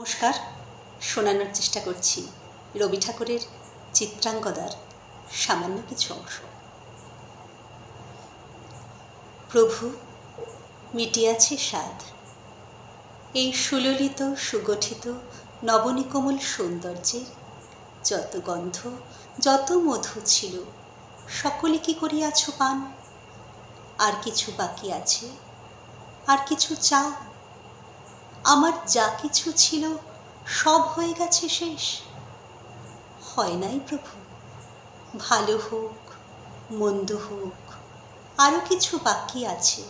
নমস্কার। শোনানোর চেষ্টা করছি রবি ঠাকুরের চিত্রাঙ্গদার সামান্য কিছু অংশ। প্রভু, মিটিয়াছে স্বাদ এই সুললিত সুগঠিত নবনীকোমল সৌন্দর্যের। যত গন্ধ যত মধু ছিল সকলে কি করিয়াছ পান? আর কিছু বাকি আছে? আর কিছু চাও? আমার যা কিছু ছিল সব হয়ে গেছে শেষ। হয় নাই প্রভু, ভালো হোক মন্দ হোক, আরও কিছু বাকি আছে,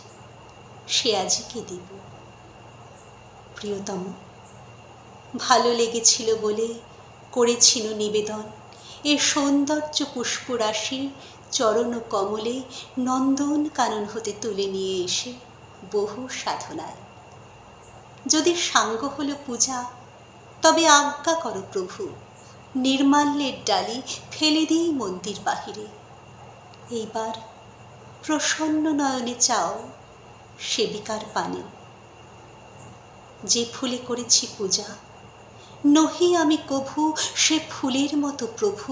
সে আজকে দিব। প্রিয়তম, ভালো লেগেছিল বলে করেছিল নিবেদন এ সৌন্দর্য পুষ্পরাশি চরণ কমলে নন্দন কানন হতে তুলে নিয়ে এসে বহু সাধনায়। যদি সাঙ্গ হলো পূজা, তবে আজ্ঞা করো প্রভু, নির্মাল্যের ডালি ফেলে দিই মন্দির বাহিরে। এইবার প্রসন্ন নয়নে চাও সেবিকার পানে। যে ফুলে করেছি পূজা, নহি আমি কভু সে ফুলের মতো প্রভু,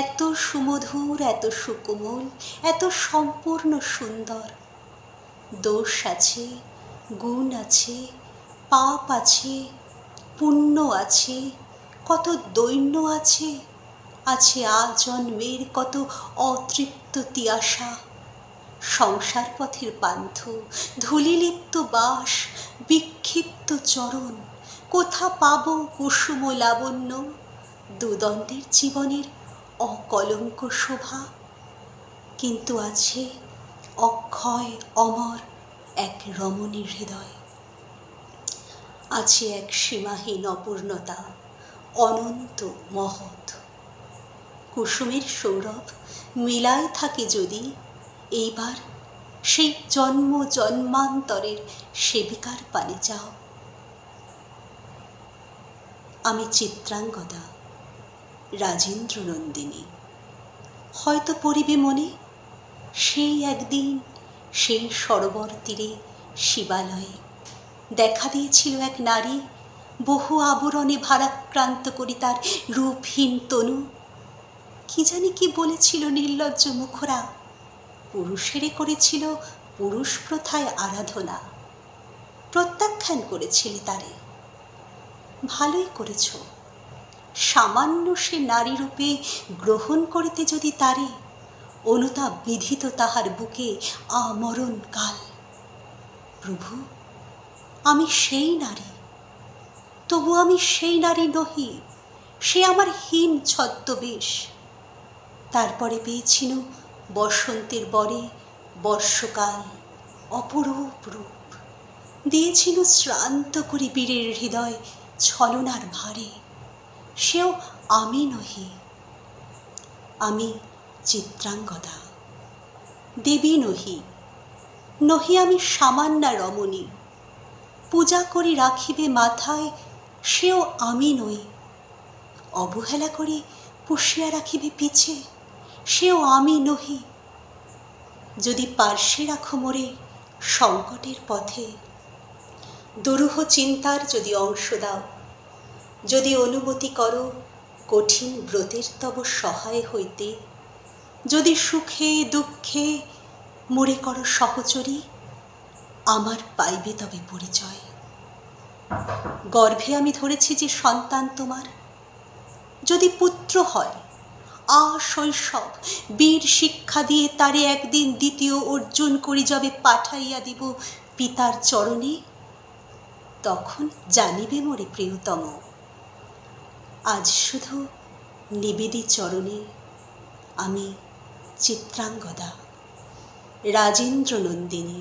এত সুমধুর, এত সুকোমল, এত সম্পূর্ণ সুন্দর। দোষ আছে, গুণ আছে, পাপ আছে, পুণ্য আছে, কত দৈন্য আছে, আছে আজন্মের কত অতৃপ্ত তিয়াসা। সংসার পথের পান্থ, ধূলিলিপ্ত বাস, বিক্ষিপ্ত চরণ, কোথা পাব কুসুম লাবণ্য, দুদণ্ডের জীবনের অকলঙ্ক শোভা। কিন্তু আছে অক্ষয় অমর এক রমণীর হৃদয়, আছে এক সীমাহীন অপূর্ণতা, অনন্ত মহৎ। কুসুমের সৌরভ মিলায় থাকে যদি, এইবার সেই জন্ম জন্মান্তরের সেবিকার পানে যাও। আমি চিত্রাঙ্গদা, রাজেন্দ্র নন্দিনী। হয়তো পড়িবে মনে সেই একদিন, সেই সরোবর তীরে শিবালয়ে দেখা দিয়েছিল এক নারী, বহু আবরণে ভারাক্রান্ত করি তার রূপহীন তনু। কি জানি কি বলেছিল নির্লজ্জ মুখরা, পুরুষেরে করেছিল পুরুষ প্রথায় আরাধনা। প্রত্যাখ্যান করেছিলে তারে, ভালোই করেছ। সামান্য সে নারী রূপে গ্রহণ করিতে যদি তারে, অনুতাপ বিধিত তাহার বুকে আমরণ কাল। প্রভু, আমি সেই নারী, তবু আমি সেই নারী নহি, সে আমার হীন ছদ্মবেশ। তারপরে পেয়েছিল বসন্তের বরে বর্ষকাল অপরূপ রূপ, দিয়েছিল শ্রান্ত করি বীরের হৃদয় ছলনার ভারে। সেও আমি নহি, আমি চিত্রাঙ্গদা, দেবী নহি, নহি আমি সামান্যা রমণী। পূজা করি রাখিবে মাথায়, সেও আমি নই। অবহেলা করে পুষিয়া রাখিবে পিছে, সেও আমি নহি। যদি পার্শ্বে রাখো মোরে সংকটের পথে, দুরূহ চিন্তার যদি অংশ দাও, যদি অনুমতি করো কঠিন ব্রতের তব সহায় হইতে, যদি সুখে দুঃখে মোরে করো সহচরী, আমার পাইবে তবে পরিচয়। গর্ভে আমি ধরেছি যে সন্তান তোমার, যদি পুত্র হয়, শৈশব বীর শিক্ষা দিয়ে তারে একদিন দ্বিতীয় অর্জন করি যবে পাঠাইয়া দিব পিতার চরণে, তখন জানিবে মোরে প্রিয়তম। আজ শুধু নিবেদি চরণে আমি চিত্রাঙ্গদা, রাজেন্দ্র নন্দিনী।